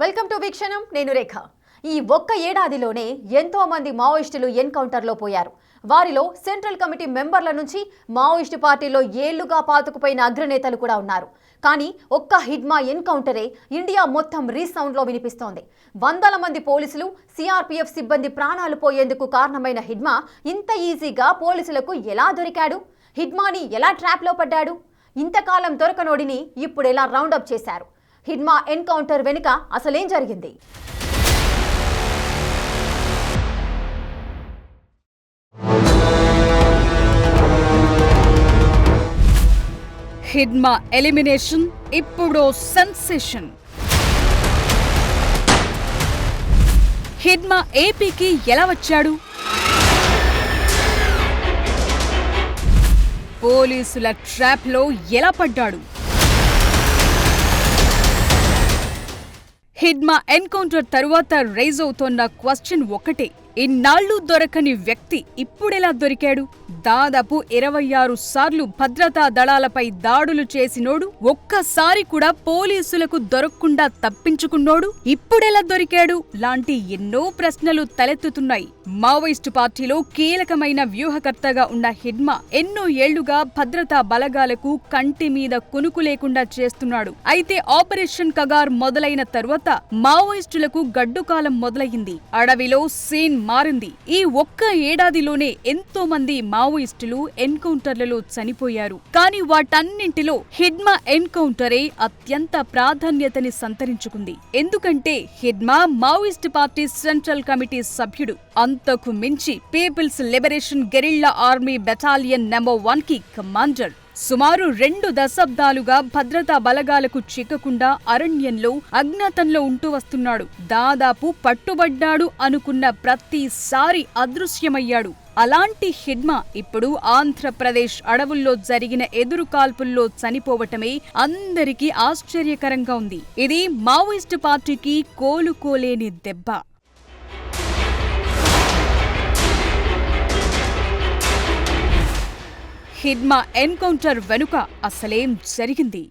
Welcome to వీక్షణం. నేను రేఖ. ఈ ఒక్క ఏడాదిలోనే ఎంతో మంది మావోయిస్టులు ఎన్కౌంటర్లో పోయారు. వారిలో సెంట్రల్ కమిటీ మెంబర్ల నుంచి మావోయిస్టు పార్టీలో ఏళ్లుగా పాతుకుపోయిన అగ్రనేతలు కూడా ఉన్నారు. కానీ ఒక్క హిడ్మా ఎన్కౌంటరే ఇండియా మొత్తం రీసౌండ్లో వినిపిస్తోంది. వందల మంది పోలీసులు, సిఆర్పీఎఫ్ సిబ్బంది ప్రాణాలు పోయేందుకు కారణమైన హిడ్మా ఇంత ఈజీగా పోలీసులకు ఎలా దొరికాడు? హిడ్మాని ఎలా ట్రాప్లో పడ్డాడు? ఇంతకాలం దొరకనోడిని ఇప్పుడు ఎలా రౌండప్ చేశారు? హిడ్మా ఎన్కౌంటర్ వెనుక అసలేం జరిగింది? హిడ్మా ఎలిమినేషన్ ఇప్పుడు సెన్సేషన్. హిడ్మా ఏపీకి ఎలా వచ్చాడు? పోలీసుల ట్రాప్లో ఎలా పడ్డాడు? హిడ్మా ఎన్కౌంటర్ తరువాత రైజ్ అవుతోన్న క్వశ్చన్ ఒకటే, ఇన్నాళ్లు దొరకని వ్యక్తి ఇప్పుడెలా దొరికాడు? దాదాపు 26 సార్లు భద్రతా దళాలపై దాడులు చేసినోడు, ఒక్కసారి కూడా పోలీసులకు దొరకకుండా తప్పించుకున్నోడు ఇప్పుడెలా దొరికాడు లాంటి ఎన్నో ప్రశ్నలు తలెత్తుతున్నాయి. మావోయిస్టు పార్టీలో కీలకమైన వ్యూహకర్తగా ఉన్న హిడ్మా ఎన్నో ఏళ్లుగా భద్రతా బలగాలకు కంటి మీద కునుకు లేకుండా చేస్తున్నాడు. అయితే ఆపరేషన్ కగార్ మొదలైన తరువాత మావోయిస్టులకు గడ్డుకాలం మొదలయ్యింది. అడవిలో సీన్ మారింది. ఈ ఒక్క ఏడాదిలోనే ఎంతో మంది మావోయిస్టులు ఎన్కౌంటర్లలో చనిపోయారు. కానీ వాటన్నింటిలో హిడ్మా ఎన్కౌంటరే అత్యంత ప్రాధాన్యతని సంతరించుకుంది. ఎందుకంటే Hidma Maoist party central committee సభ్యుడు. అంతకు మించి People's Liberation guerrilla army battalion number 1 కి కమాండర్. సుమారు 2 దశాబ్దాలుగా భద్రతా బలగాలకు చిక్కకుండా అరణ్యంలో అజ్ఞాతంలో ఉంటూ వస్తున్నాడు. దాదాపు పట్టుబడ్డాడు అనుకున్న ప్రతిసారి అదృశ్యమయ్యాడు. అలాంటి హిడ్మా ఇప్పుడు ఆంధ్రప్రదేశ్ అడవుల్లో జరిగిన ఎదురుకాల్పుల్లో చనిపోవటమే అందరికీ ఆశ్చర్యకరంగా ఉంది. ఇది మావోయిస్టు పార్టీకి కోలుకోలేని దెబ్బ. హిడ్మా ఎన్కౌంటర్ వెనుక అసలేం జరిగింది?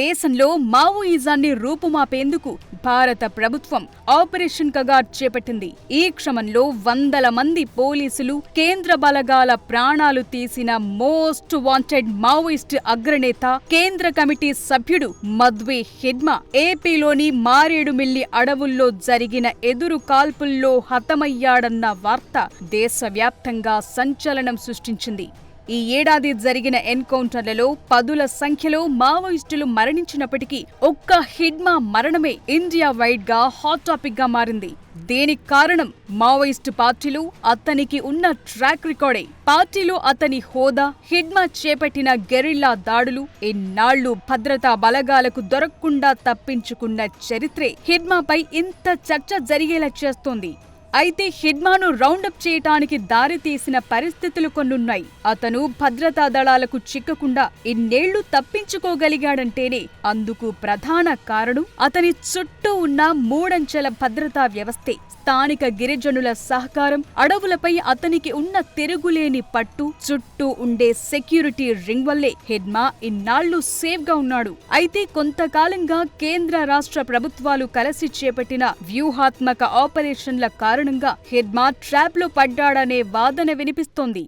దేశంలో మావోయిజాన్ని రూపుమాపేందుకు భారత ప్రభుత్వం ఆపరేషన్ కగార్ చేపట్టింది. ఈ క్రమంలో వందల మంది పోలీసులు, కేంద్ర బలగాల ప్రాణాలు తీసిన మోస్ట్ వాంటెడ్ మావోయిస్ట్ అగ్రనేత, కేంద్ర కమిటీ సభ్యుడు మద్వే హిడ్మా ఏపీలోని మారేడుమిల్లి అడవుల్లో జరిగిన ఎదురు కాల్పుల్లో హతమయ్యాడన్న వార్త దేశవ్యాప్తంగా సంచలనం సృష్టించింది. ఈ ఏడాది జరిగిన ఎన్కౌంటర్లలో పదుల సంఖ్యలో మావోయిస్టులు మరణించినప్పటికీ ఒక్క హిడ్మా మరణమే ఇండియా వైడ్ గా హాట్ టాపిక్ గా మారింది. దీనికి కారణం మావోయిస్టు పార్టీలు అతనికి ఉన్న ట్రాక్ రికార్డే. పార్టీలో అతని హోదా, హిడ్మా చేపట్టిన గెరిల్లా దాడులు, ఇన్నాళ్లు భద్రతా బలగాలకు దొరకకుండా తప్పించుకున్న చరిత్రే హిడ్మాపై ఇంత చర్చ జరిగేలా చేస్తోంది. అయితే హిడ్మాను రౌండప్ చేయటానికి దారితీసిన పరిస్థితులు కొన్నున్నాయి. అతను భద్రతా దళాలకు చిక్కకుండా ఇన్నేళ్లు తప్పించుకోగలిగాడంటేనే అందుకు ప్రధాన కారణం అతని చుట్టూ ఉన్న మూడంచెల భద్రతా వ్యవస్థే. స్థానిక గిరిజనుల సహకారం, అడవులపై అతనికి ఉన్న తిరుగులేని పట్టు, చుట్టూ ఉండే సెక్యూరిటీ రింగ్ వల్లే హిడ్మా ఇన్నాళ్లు సేఫ్ గా ఉన్నాడు. అయితే కొంతకాలంగా కేంద్ర రాష్ట్ర ప్రభుత్వాలు కలిసి చేపట్టిన వ్యూహాత్మక ఆపరేషన్ల కారణంగా హిడ్మా ట్రాప్ లో పడ్డాడనే వాదన వినిపిస్తోంది.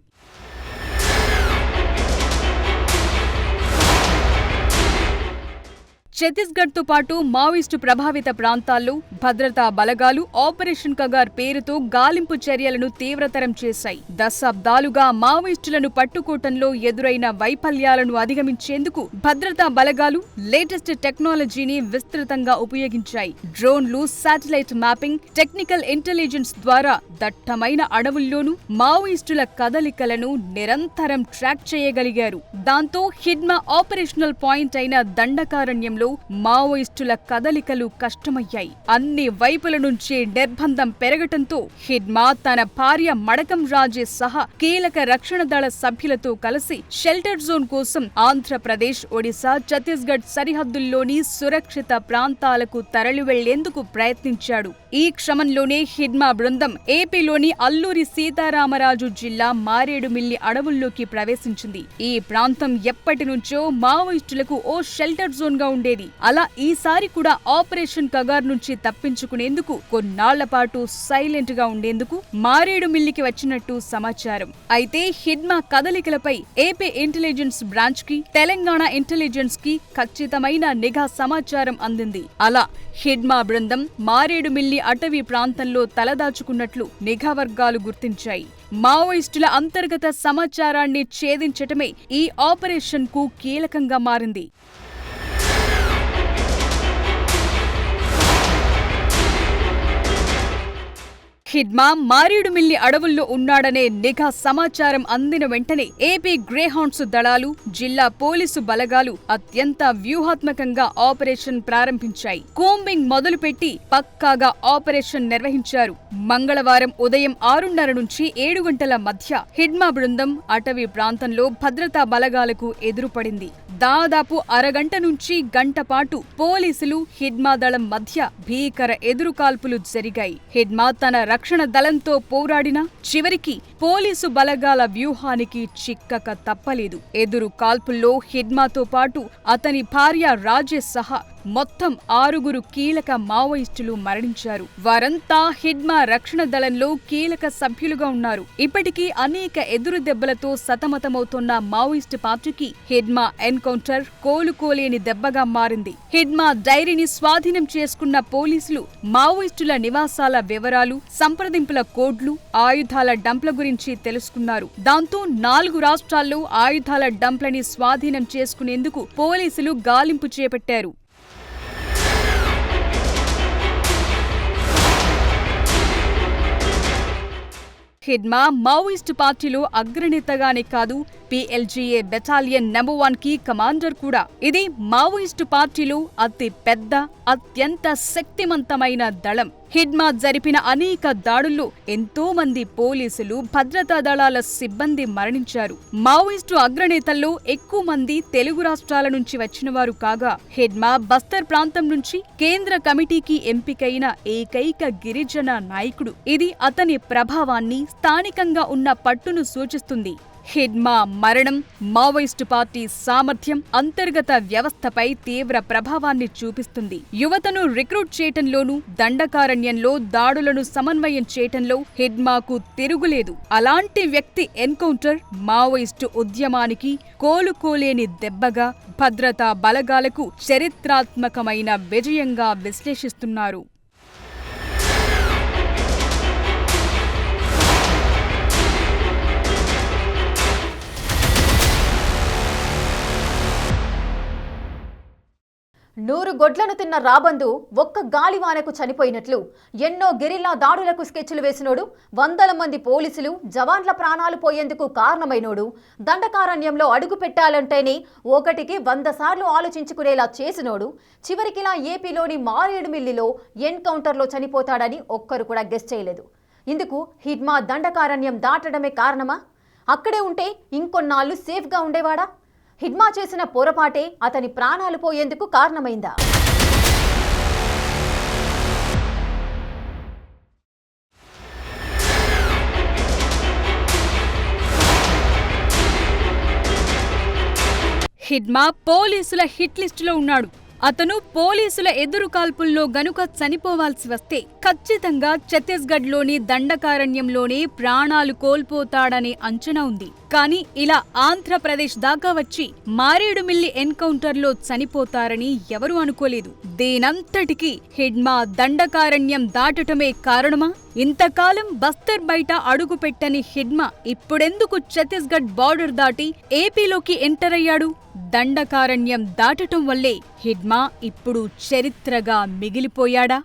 ఛత్తీస్గఢ్తో పాటు మావోయిస్టు ప్రభావిత ప్రాంతాల్లో భద్రతా బలగాలు ఆపరేషన్ కగార్ పేరుతో గాలింపు చర్యలను తీవ్రతరం చేశాయి. దశాబ్దాలుగా మావోయిస్టులను పట్టుకోవటంలో ఎదురైన వైఫల్యాలను అధిగమించేందుకు భద్రతా బలగాలు లేటెస్ట్ టెక్నాలజీని విస్తృతంగా ఉపయోగించాయి. డ్రోన్లు, శాటిలైట్ మ్యాపింగ్, టెక్నికల్ ఇంటెలిజెన్స్ ద్వారా దట్టమైన అడవుల్లోనూ మావోయిస్టుల కదలికలను నిరంతరం ట్రాక్ చేయగలిగారు. దాంతో హిడ్మా ఆపరేషనల్ పాయింట్ అయిన దండకారణ్యంలో ప్రాంతంలో మావోయిస్టుల కదలికలు కష్టమయ్యాయి. అన్ని వైపుల నుంచి నిర్బంధం పెరగటంతో హిడ్మా తన భార్య మడకం రాజేష్ సహా కీలక రక్షణ దళ సభ్యులతో కలిసి షెల్టర్ జోన్ కోసం ఆంధ్రప్రదేశ్, ఒడిశా, ఛత్తీస్గఢ్ సరిహద్దుల్లోని సురక్షిత ప్రాంతాలకు తరలి వెళ్లేందుకు ప్రయత్నించాడు. ఈ క్రమంలోనే హిడ్మా బృందం ఏపీలోని అల్లూరి సీతారామరాజు జిల్లా మారేడుమిల్లి అడవుల్లోకి ప్రవేశించింది. ఈ ప్రాంతం ఎప్పటి నుంచో మావోయిస్టులకు ఓ షెల్టర్ జోన్ గా ఉండేది. అలా ఈసారి కూడా ఆపరేషన్ కగార్ నుంచి తప్పించుకునేందుకు కొన్నాళ్ల పాటు సైలెంట్ గా ఉండేందుకు మారేడుమిల్లికి వచ్చినట్టు సమాచారం. అయితే హిడ్మా కదలికలపై ఏపీ ఇంటెలిజెన్స్ బ్రాంచ్ కి, తెలంగాణ ఇంటెలిజెన్స్ కి ఖచ్చితమైన నిఘా సమాచారం అందింది. అలా హిడ్మా బృందం మారేడుమిల్లి అటవీ ప్రాంతంలో తలదాచుకున్నట్లు నిఘా వర్గాలు గుర్తించాయి. మావోయిస్టుల అంతర్గత సమాచారాన్ని ఛేదించటమే ఈ ఆపరేషన్ కు కీలకంగా మారింది. హిడ్మా మారేడుమిల్లి అడవుల్లో ఉన్నాడనే నిఘా సమాచారం అందిన వెంటనే ఏపీ గ్రేహౌండ్స్ దళాలు, జిల్లా పోలీసు బలగాలు అత్యంత వ్యూహాత్మకంగా ఆపరేషన్ ప్రారంభించాయి. కూంబింగ్ మొదలుపెట్టి పక్కాగా ఆపరేషన్ నిర్వహించారు. మంగళవారం ఉదయం 6:30 నుంచి 7 గంటల మధ్య హిడ్మా బృందం అటవీ ప్రాంతంలో భద్రతా బలగాలకు ఎదురుపడింది. దాదాపు అరగంట నుంచి గంట పాటు పోలీసులు, హిడ్మా దళం మధ్య భీకర ఎదురుకాల్పులు జరిగాయి. హిడ్మా తన రక్షణ దళంతో పోరాడినా చివరికి పోలీసు బలగాల వ్యూహానికి చిక్కక తప్పలేదు. ఎదురు కాల్పుల్లో హిడ్మాతో పాటు అతని భార్య రాజేష్ సహా మొత్తం 6 కీలక మావోయిస్టులు మరణించారు. వారంతా హిడ్మా రక్షణ దళంలో కీలక సభ్యులుగా ఉన్నారు. ఇప్పటికీ అనేక ఎదురు దెబ్బలతో సతమతమవుతున్న మావోయిస్టు పార్టీకి హిడ్మా ఎన్కౌంటర్ కోలుకోలేని దెబ్బగా మారింది. హిడ్మా డైరీని స్వాధీనం చేసుకున్న పోలీసులు మావోయిస్టుల నివాసాల వివరాలు, సంప్రదింపుల కోడ్లు, ఆయుధాల డంప్ల గురించి తెలుసుకున్నారు. దాంతో 4 రాష్ట్రాల్లో ఆయుధాల డంప్లని స్వాధీనం చేసుకునేందుకు పోలీసులు గాలింపు చేపట్టారు. హిడ్మా మావోయిస్టు పార్టీలో అగ్రనేతగానే కాదు, PLGA బెటాలియన్ నంబర్ 1 కి కమాండర్ కూడా. ఇది మావోయిస్టు పార్టీలో అతి పెద్ద, అత్యంత శక్తివంతమైన దళం. హిడ్మా జరిపిన అనేక దాడుల్లో ఎంతో మంది పోలీసులు, భద్రతా దళాల సిబ్బంది మరణించారు. మావోయిస్టు అగ్రనేతల్లో ఎక్కువ మంది తెలుగు రాష్ట్రాల నుంచి వచ్చినవారు కాగా, హిడ్మా బస్తర్ ప్రాంతం నుంచి కేంద్ర కమిటీకి ఎంపికైన ఏకైక గిరిజన నాయకుడు. ఇది అతని ప్రభావాన్ని, స్థానికంగా ఉన్న పట్టును సూచిస్తుంది. హిడ్మా మరణం మావోయిస్టు పార్టీ సామర్థ్యం, అంతర్గత వ్యవస్థపై తీవ్ర ప్రభావాన్ని చూపిస్తుంది. యువతను రిక్రూట్ చేయటంలోనూ, దండకారణ్యంలో దాడులను సమన్వయం చేయటంలో హిడ్మాకు తిరుగులేదు. అలాంటి వ్యక్తి ఎన్కౌంటర్ మావోయిస్టు ఉద్యమానికి కోలుకోలేని దెబ్బగా, భద్రతా బలగాలకు చరిత్రాత్మకమైన విజయంగా విశ్లేషిస్తున్నారు. నూరు గొడ్లను తిన్న రాబందు ఒక్క గాలివానకు చనిపోయినట్లు ఎన్నో గెరిల్లా దాడులకు స్కెచ్లు వేసినోడు, వందల మంది పోలీసులు, జవాన్ల ప్రాణాలు పోయేందుకు కారణమైనోడు, దండకారణ్యంలో అడుగు పెట్టాలంటేనే 1కి 100 సార్లు ఆలోచించుకునేలా చేసినోడు, చివరికిలా ఏపీలోని మారేడుమిల్లిలో ఎన్కౌంటర్లో చనిపోతాడని ఒక్కరు కూడా గెస్ చేయలేదు. ఇందుకు హిడ్మా దండకారణ్యం దాటడమే కారణమా? అక్కడే ఉంటే ఇంకొన్నాళ్ళు సేఫ్గా ఉండేవాడా? హిడ్మా చేసిన పొరపాటే అతని ప్రాణాలు పోయేందుకు కారణమైందా? హిడ్మా పోలీసుల హిట్ లిస్టులో ఉన్నాడు. అతను పోలీసుల ఎదురు కాల్పుల్లో గనుక చనిపోవాల్సి వస్తే ఖచ్చితంగా ఛత్తీస్గఢ్లోని దండకారణ్యంలోనే ప్రాణాలు కోల్పోతాడనే అంచనా ఉంది. కానీ ఇలా ఆంధ్రప్రదేశ్ దాకా వచ్చి మారేడుమిల్లి ఎన్కౌంటర్లో చనిపోతారని ఎవరూ అనుకోలేదు. దీనంతటికీ హిడ్మా దండకారణ్యం దాటటమే కారణమా? ఇంతకాలం బస్తర్ బయట అడుగుపెట్టని హిడ్మా ఇప్పుడెందుకు ఛత్తీస్గఢ్ బార్డర్ దాటి ఏపీలోకి ఎంటర్ అయ్యాడు? దండకారణ్యం దాటటం వల్లే హిడ్మా ఇప్పుడు చరిత్రగా మిగిలిపోయాడా?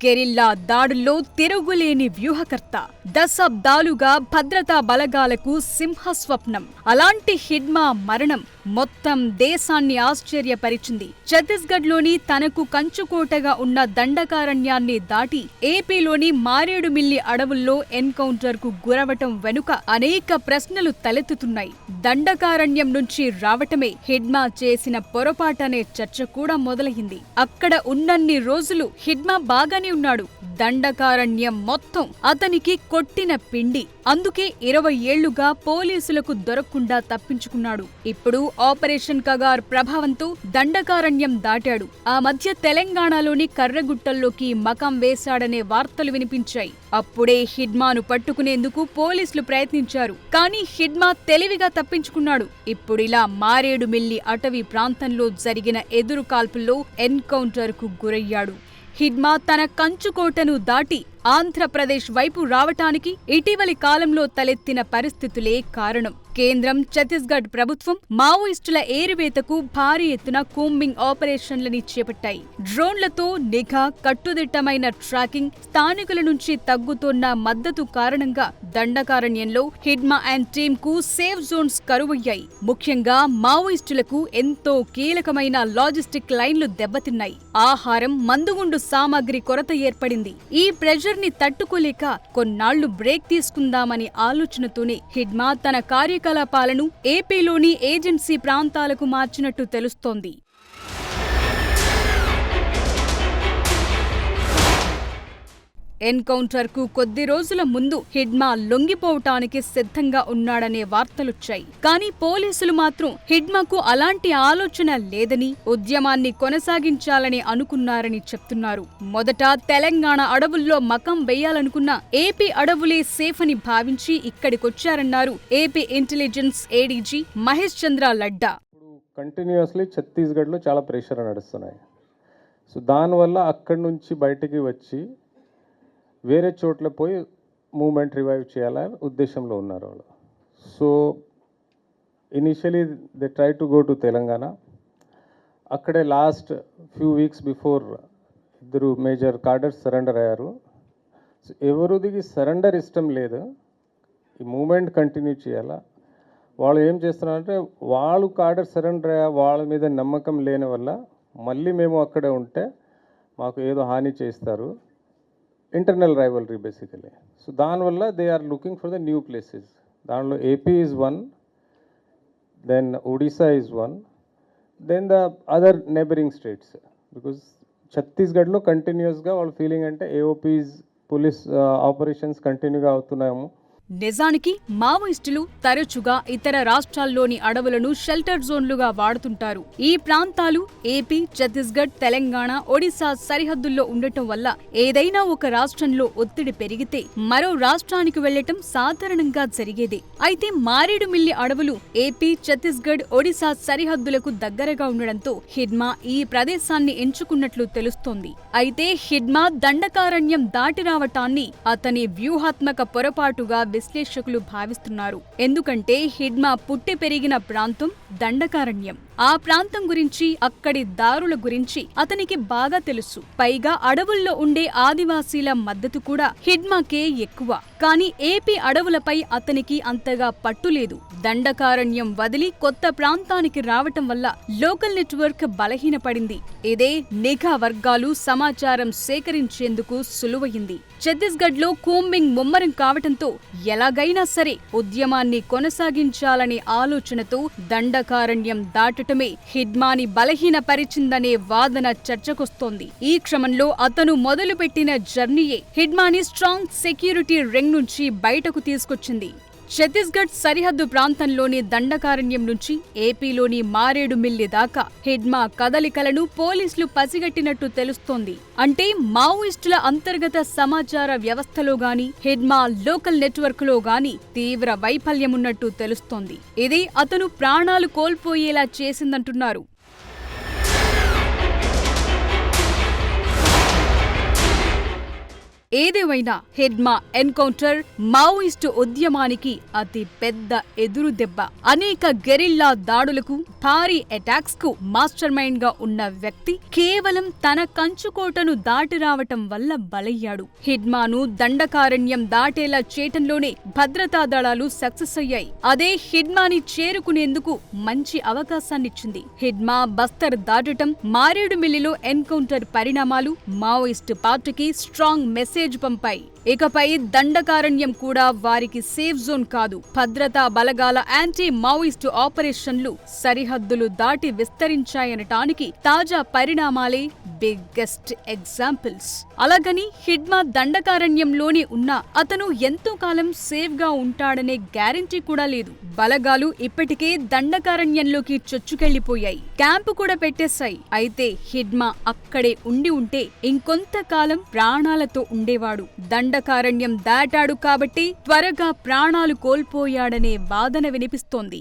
గెరిల్లా దాడుల్లో తిరుగులేని వ్యూహకర్త దశాబ్దాలుగా భద్రతా బలగాలకు సింహస్వప్నం. అలాంటి హిడ్మా మరణం మొత్తం దేశాన్ని ఆశ్చర్యపరిచింది. ఛత్తీస్గఢ్లోని తనకు కంచుకోటగా ఉన్న దండకారణ్యాన్ని దాటి ఏపీలోని మారేడుమిల్లి అడవుల్లో ఎన్కౌంటర్కు గురవటం వెనుక అనేక ప్రశ్నలు తలెత్తుతున్నాయి. దండకారణ్యం నుంచి రావటమే హిడ్మా చేసిన పొరపాటనే చర్చ కూడా మొదలైంది. అక్కడ ఉన్నన్ని రోజులు హిడ్మా బాగానే ఉన్నాడు. దండకారణ్యం మొత్తం అతనికి కొట్టిన పిండి. అందుకే 20 ఏళ్లుగా పోలీసులకు దొరకకుండా తప్పించుకున్నాడు. ఇప్పుడు ఆపరేషన్ కగార్ ప్రభావంతో దండకారణ్యం దాటాడు. ఆ మధ్య తెలంగాణలోని కర్రగుట్టల్లోకి మకాం వేశాడనే వార్తలు వినిపించాయి. అప్పుడే హిడ్మాను పట్టుకునేందుకు పోలీసులు ప్రయత్నించారు. కానీ హిడ్మా తెలివిగా తప్పించుకున్నాడు. ఇప్పుడిలా మారేడుమిల్లి అటవీ ప్రాంతంలో జరిగిన ఎదురు కాల్పుల్లో ఎన్కౌంటర్కు గురయ్యాడు. హిడ్మా తన కంచుకోటను దాటి ఆంధ్రప్రదేశ్ వైపు రావటానికి ఇటీవలి కాలంలో తలెత్తిన పరిస్థితులే కారణం. కేంద్రం, ఛత్తీస్గఢ్ ప్రభుత్వం మావోయిస్టుల ఏరివేతకు భారీ ఎత్తున కూంబింగ్ ఆపరేషన్లని చేపట్టాయి. డ్రోన్లతో నిఘా, కట్టుదిట్టమైన ట్రాకింగ్, స్థానికుల నుంచి తగ్గుతోన్న మద్దతు కారణంగా దండకారణ్యంలో హిడ్మా అండ్ టీమ్ కు సేఫ్ జోన్స్ కరువయ్యాయి. ముఖ్యంగా మావోయిస్టులకు ఎంతో కీలకమైన లాజిస్టిక్ లైన్లు దెబ్బతిన్నాయి. ఆహారం, మందుగుండు సామాగ్రి కొరత ఏర్పడింది. ఈ ప్రెజర్ ని తట్టుకోలేక కొన్నాళ్లు బ్రేక్ తీసుకుందామని ఆలోచనతోనే హిడ్మా తన కార్యకలాపాలను ఏపీలోని ఏజెన్సీ ప్రాంతాలకు మార్చినట్టు తెలుస్తోంది. ఎన్కౌంటర్ కు కొద్ది రోజుల ముందు హిడ్మా లొంగిపోవటానికి సిద్ధంగా ఉన్నాడనే వార్తలొచ్చాయి. కానీ పోలీసులు మాత్రం హిడ్మాకు అలాంటి ఆలోచన లేదని, ఉద్యమాన్ని కొనసాగించాలని అనుకున్నారని చెప్తున్నారు. మొదట తెలంగాణ అడవుల్లో మకం వేయాలనుకున్న ఏపీ అడవులే సేఫ్ అని భావించి ఇక్కడికొచ్చారన్నారు ఏపీ ఇంటెలిజెన్స్ ఏడీజీ మహేష్ చంద్ర లడ్డా. కంటిన్యూస్లీ ఛత్తీస్గఢ్లో చాలా ప్రెషర్ నడుస్తున్నాయి. సో దానివల్ల అక్కడి నుంచి బయటికి వచ్చి వేరే చోట్ల పోయి మూమెంట్ రివైవ్ చేయాలని ఉద్దేశంలో ఉన్నారు వాళ్ళు. So initially they try to go to Telangana. అక్కడే లాస్ట్ ఫ్యూ వీక్స్ బిఫోర్ ఇద్దరు మేజర్ కార్డర్స్ సరెండర్ అయ్యారు. సో ఎవరిదికి సరెండర్ ఇష్టం లేదు, ఈ మూమెంట్ కంటిన్యూ చేయాలా. వాళ్ళు ఏం చేస్తున్నారంటే వాళ్ళు కార్డర్ సరెండర్ అయ్యా వాళ్ళ మీద నమ్మకం లేని వల్ల మళ్ళీ మేము అక్కడే ఉంటే మాకు ఏదో హాని చేస్తారు. Internal rivalry basically. సో దానివల్ల they are looking for the new places. దానిలో AP is one, then Odisha is one, then the other neighbouring states. Because ఛత్తీస్గఢ్లో కంటిన్యూస్గా వాళ్ళ ఫీలింగ్ అంటే ఏఓపీస్ పోలీస్ ఆపరేషన్స్ కంటిన్యూగా అవుతున్నాము. నిజానికి మావోయిస్టులు తరచుగా ఇతర రాష్ట్రాల్లోని అడవులను షెల్టర్ జోన్లుగా వాడుతుంటారు. ఈ ప్రాంతాలు ఏపీ, ఛత్తీస్గఢ్, తెలంగాణ, ఒడిశా సరిహద్దుల్లో ఉండటం వల్ల ఏదైనా ఒక రాష్ట్రంలో ఒత్తిడి పెరిగితే మరో రాష్ట్రానికి వెళ్లటం సాధారణంగా జరిగేదే. అయితే మారేడుమిల్లి అడవులు ఏపీ, ఛత్తీస్గఢ్, ఒడిశా సరిహద్దులకు దగ్గరగా ఉండడంతో హిడ్మా ఈ ప్రదేశాన్ని ఎంచుకున్నట్లు తెలుస్తోంది. అయితే హిడ్మా దండకారణ్యం దాటి రావటాన్ని అతని వ్యూహాత్మక పొరపాటుగా విశ్లేషకులు భావిస్తున్నారు. ఎందుకంటే హిడ్మా పుట్టి పెరిగిన ప్రాంతం దండకారణ్యం. ఆ ప్రాంతం గురించి, అక్కడి దారుల గురించి అతనికి బాగా తెలుసు. పైగా అడవుల్లో ఉండే ఆదివాసీల మద్దతు కూడా హిడ్మాకే ఎక్కువ. కానీ ఏపీ అడవులపై అతనికి అంతగా పట్టులేదు. దండకారణ్యం వదిలి కొత్త ప్రాంతానికి రావటం వల్ల లోకల్ నెట్వర్క్ బలహీనపడింది. ఇదే నిఘా వర్గాలు సమాచారం సేకరించేందుకు సులువయింది. ఛత్తీస్గఢ్లో కూంబింగ్ ముమ్మరం కావటంతో ఎలాగైనా సరే ఉద్యమాన్ని కొనసాగించాలనే ఆలోచనతో దండకారణ్యం దాటటమే హిడ్మాని బలహీనపరిచిందనే వాదన చర్చకొస్తోంది. ఈ క్రమంలో అతను మొదలుపెట్టిన జర్నీయే హిడ్మాని స్ట్రాంగ్ సెక్యూరిటీ రింగ్ నుంచి బయటకు తీసుకొచ్చింది. ఛత్తీస్గఢ్ సరిహద్దు ప్రాంతంలోని దండకారణ్యం నుంచి ఏపీలోని మారేడుమిల్లి దాకా హిడ్మా కదలికలను పోలీసులు పసిగట్టినట్టు తెలుస్తోంది. అంటే మావోయిస్టుల అంతర్గత సమాచార వ్యవస్థలో గాని, హిడ్మా లోకల్ నెట్వర్క్ లో గాని తీవ్ర వైఫల్యమున్నట్టు తెలుస్తోంది. ఇది అతను ప్రాణాలు కోల్పోయేలా చేసిందంటున్నారు. ఏదేమైనా హిడ్మా ఎన్కౌంటర్ మావోయిస్టు ఉద్యమానికి అతి పెద్ద ఎదురు దెబ్బ. అనేక గెరిల్లా దాడులకు, భారీ అటాక్స్ కు మాస్టర్ మైండ్ గా ఉన్న వ్యక్తి కేవలం తన కంచుకోటను దాటి రావటం వల్ల బలయ్యాడు. హిడ్మాను దండకారణ్యం దాటేలా చేయటంలోనే భద్రతా దళాలు సక్సెస్ అయ్యాయి. అదే హిడ్మాని చేరుకునేందుకు మంచి అవకాశాన్నిచ్చింది. హిడ్మా బస్తర్ దాటటం, మారేడుమిల్లిలో ఎన్కౌంటర్ పరిణామాలు మావోయిస్టు పార్టీకి స్ట్రాంగ్ మెసేజ్ పంపాయి. ఇకపై దండకారణ్యం కూడా వారికి సేఫ్ జోన్ కాదు. భద్రతా బలగాల యాంటీ మావోయిస్టు ఆపరేషన్లు సరిహద్దులు దాటి విస్తరించాయనటానికి తాజా పరిణామాలే బిగ్గెస్ట్ ఎగ్జాంపుల్స్. అలాగని హిడ్మా దండకారణ్యంలోనే ఉన్నా అతను ఎంతో కాలం సేఫ్ గా ఉంటాడనే గ్యారెంటీ కూడా లేదు. బలగాలు ఇప్పటికే దండకారణ్యంలోకి చొచ్చుకెళ్లిపోయాయి, క్యాంపు కూడా పెట్టేశాయి. అయితే హిడ్మా అక్కడే ఉండి ఉంటే ఇంకొంతకాలం ప్రాణాలతో ఉండేవాడు. దండకారణ్యం దాటాడు కాబట్టి త్వరగా ప్రాణాలు కోల్పోయాడనే వాదన వినిపిస్తోంది.